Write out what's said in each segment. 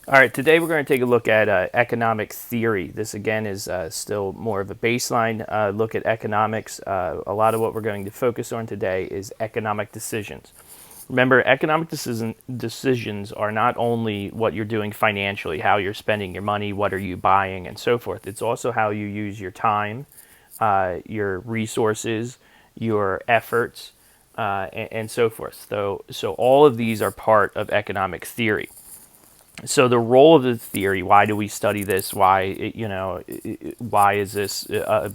All right, today we're going to take a look at economic theory. This again is still more of a baseline look at economics. A lot of what we're going to focus on today is economic decisions. Remember, economic decisions are not only what you're doing financially, how you're spending your money, what are you buying, and so forth. It's also how you use your time, your resources, your efforts, and so forth. So all of these are part of economic theory. So the role of the theory, why do we study this? Why is this a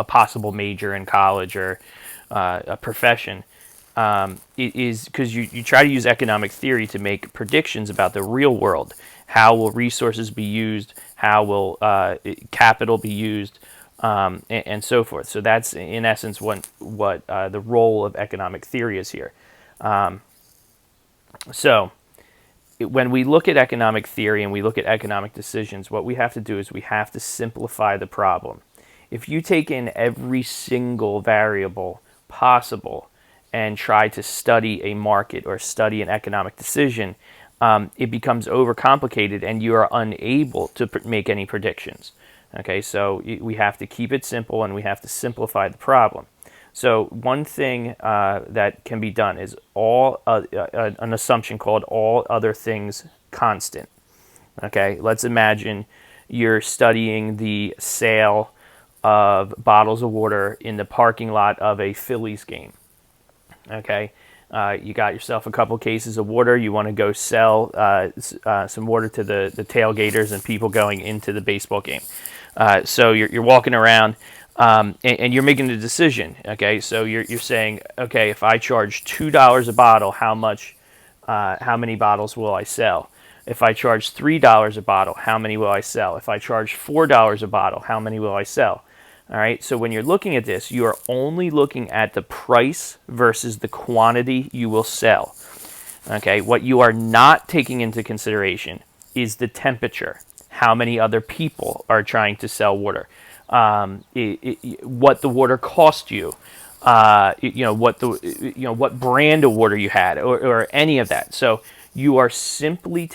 possible major in college or a profession? It is because you try to use economic theory to make predictions about the real world. How will resources be used? How will capital be used? And so forth. So that's in essence what the role of economic theory is here. So when we look at economic theory and we look at economic decisions, what we have to do is we have to simplify the problem. If you take in every single variable possible and try to study a market or study an economic decision, it becomes overcomplicated and you are unable to make any predictions. Okay, so we have to keep it simple and we have to simplify the problem. So one thing that can be done is an assumption called all other things constant. Okay, let's imagine you're studying the sale of bottles of water in the parking lot of a Phillies game. Okay, you got yourself a couple cases of water. You want to go sell some water to the tailgaters and people going into the baseball game. So you're walking around and you're making a decision. Okay, so you're saying, okay, if I charge $2 a bottle, how many bottles will I sell? If I charge $3 a bottle, how many will I sell? If I charge $4 a bottle, how many will I sell? All right, so when you're looking at this, you are only looking at the price versus the quantity you will sell. Okay, what you are not taking into consideration is the temperature. How many other people are trying to sell water? What the water cost you? What brand of water you had, or any of that. So you are simply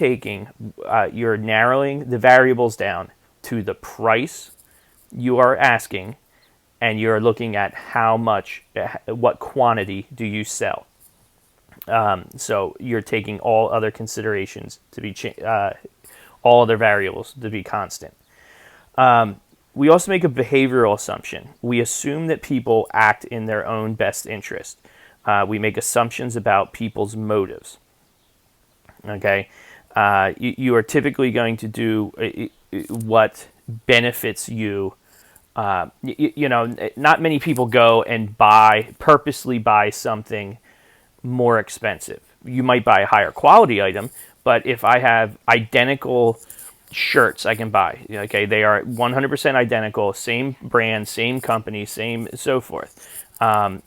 you're narrowing the variables down to the price you are asking, and you're looking at what quantity do you sell. So you're taking all other considerations to be all other variables to be constant. We also make a behavioral assumption. We assume that people act in their own best interest. We make assumptions about people's motives. Okay, you are typically going to do what benefits you. Not many people go and purposely buy something more expensive. You might buy a higher quality item, but if I have identical shirts I can buy, okay, they are 100% identical, same brand, same company, same so forth. There's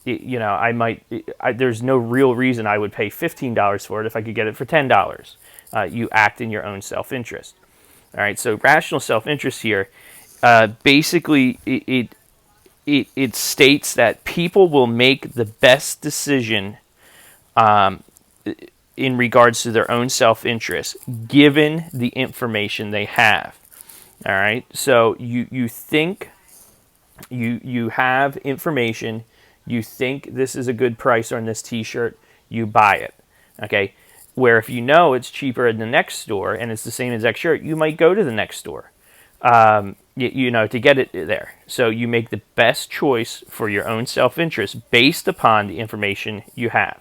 no real reason I would pay $15 for it if I could get it for $10. You act in your own self-interest. All right, so rational self-interest here, basically it states that people will make the best decision in regards to their own self-interest, given the information they have. All right, so you think you have information, you think this is a good price on this T-shirt, you buy it. Okay, where if you know it's cheaper in the next store and it's the same exact shirt, you might go to the next store. To get it there. So you make the best choice for your own self-interest based upon the information you have.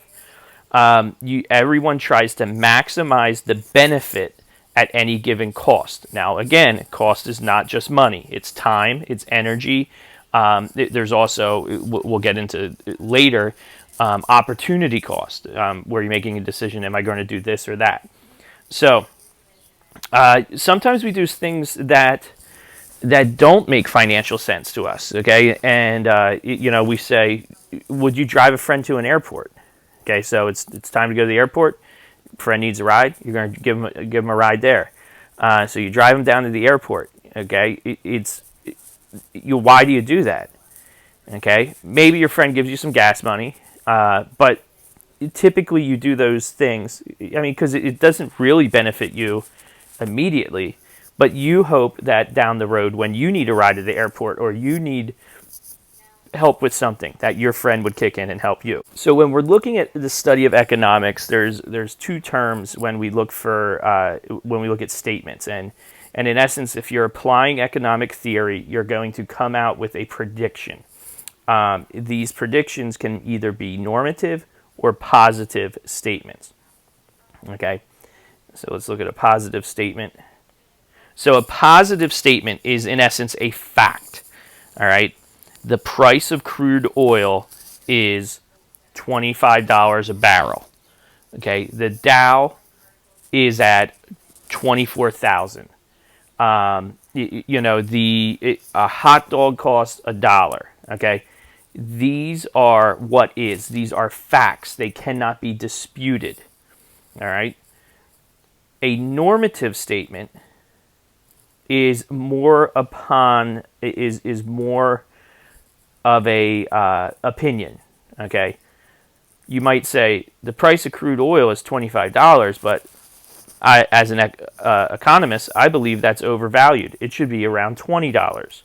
Everyone tries to maximize the benefit at any given cost. Now, again, cost is not just money. It's time, it's energy. There's also, we'll get into later, opportunity cost, where you're making a decision, am I going to do this or that? So sometimes we do things that don't make financial sense to us, okay? And, we say, would you drive a friend to an airport? Okay, so it's time to go to the airport. Friend needs a ride. You're going to give him a ride there. So you drive him down to the airport. Okay, why do you do that? Okay, maybe your friend gives you some gas money, but typically you do those things. I mean, because it doesn't really benefit you immediately, but you hope that down the road when you need a ride to the airport or you need help with something, that your friend would kick in and help you. So when we're looking at the study of economics, there's two terms when we look at statements, and in essence, if you're applying economic theory, you're going to come out with a prediction. These predictions can either be normative or positive statements. Okay, so let's look at a positive statement. So a positive statement is in essence a fact. All right, the price of crude oil is $25 a barrel. Okay, the Dow is at 24,000. A hot dog costs $1. Okay, these are what is. These are facts. They cannot be disputed. All right. A normative statement is more of a opinion. Okay, you might say the price of crude oil is $25, but as an economist, I believe that's overvalued. It should be around $20.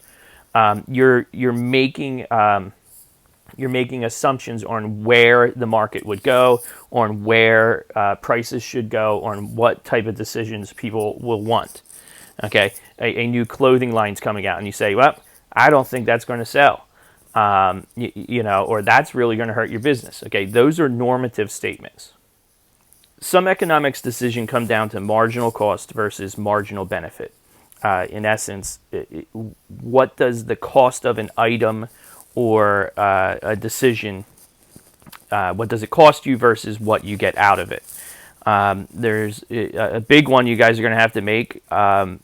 You're making assumptions on where the market would go, on where prices should go, on what type of decisions people will want. Okay, a new clothing line's coming out, and you say, "Well, I don't think that's going to sell," or that's really going to hurt your business. Okay, those are normative statements. Some economics decision come down to marginal cost versus marginal benefit. In essence, what does the cost of an item or a decision, what does it cost you versus what you get out of it? There's a big one you guys are going to have to make, when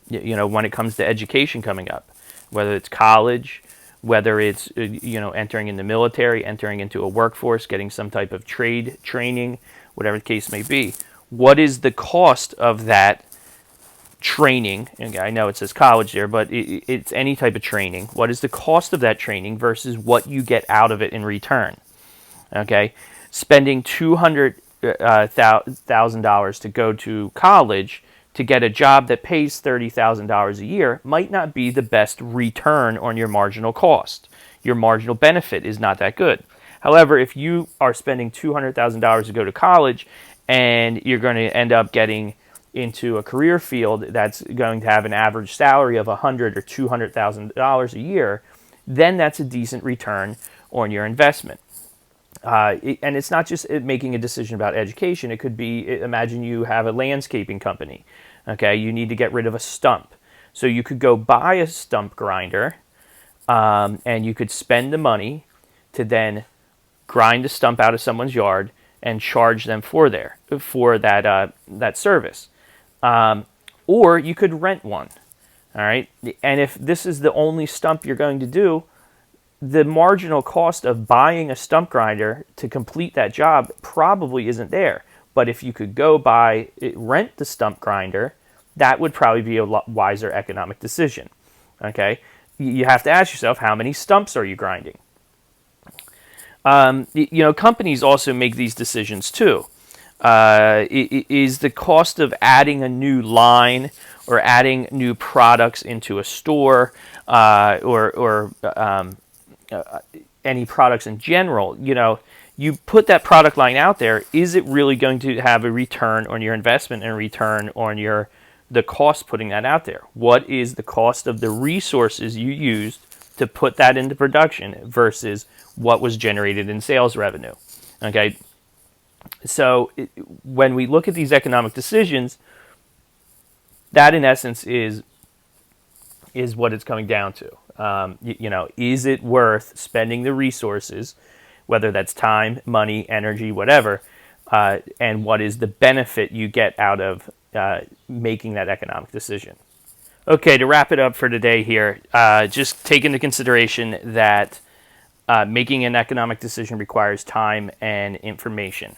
it comes to education coming up, whether it's college, whether it's, entering in the military, entering into a workforce, getting some type of trade training, whatever the case may be. What is the cost of that training? Okay, I know it says college there, but it's any type of training. What is the cost of that training versus what you get out of it in return? Okay, spending $200,000 to go to college to get a job that pays $30,000 a year might not be the best return on your marginal cost. Your marginal benefit is not that good. However, if you are spending $200,000 to go to college and you're going to end up getting into a career field that's going to have an average salary of $100,000 or $200,000 a year, then that's a decent return on your investment. And it's not just making a decision about education. It could be, imagine you have a landscaping company. Okay, you need to get rid of a stump. So you could go buy a stump grinder, and you could spend the money to then grind a stump out of someone's yard and charge them for that service. Or you could rent one. All right, and if this is the only stump you're going to do, the marginal cost of buying a stump grinder to complete that job probably isn't there. But if you could go rent the stump grinder, that would probably be a lot wiser economic decision. Okay, you have to ask yourself, how many stumps are you grinding? Companies also make these decisions too. Is the cost of adding a new line or adding new products into a store, or any products in general, you put that product line out there, is it really going to have a return on your investment and a return on the cost putting that out there? What is the cost of the resources you used to put that into production versus what was generated in sales revenue? Okay, so when we look at these economic decisions, that in essence is what it's coming down to. Is it worth spending the resources, whether that's time, money, energy, whatever, and what is the benefit you get out of making that economic decision? Okay, to wrap it up for today here, just take into consideration that making an economic decision requires time and information.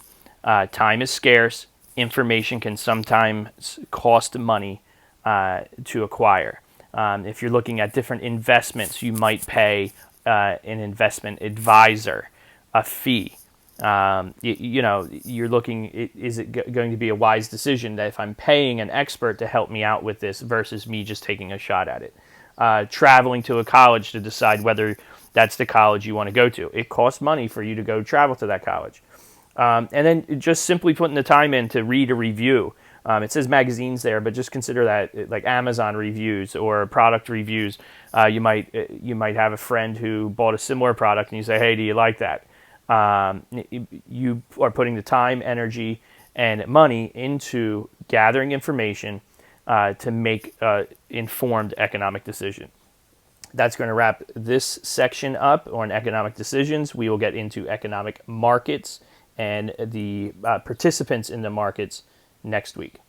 Time is scarce. Information can sometimes cost money to acquire. If you're looking at different investments, you might pay an investment advisor a fee. You're looking, is it going to be a wise decision that if I'm paying an expert to help me out with this versus me just taking a shot at it? Traveling to a college to decide whether that's the college you want to go to. It costs money for you to go travel to that college. And then just simply putting the time in to read a review. It says magazines there, but just consider that like Amazon reviews or product reviews. You might have a friend who bought a similar product, and you say, "Hey, do you like that?" You are putting the time, energy, and money into gathering information to make informed economic decision. That's going to wrap this section up on economic decisions. We will get into economic markets and the participants in the markets next week.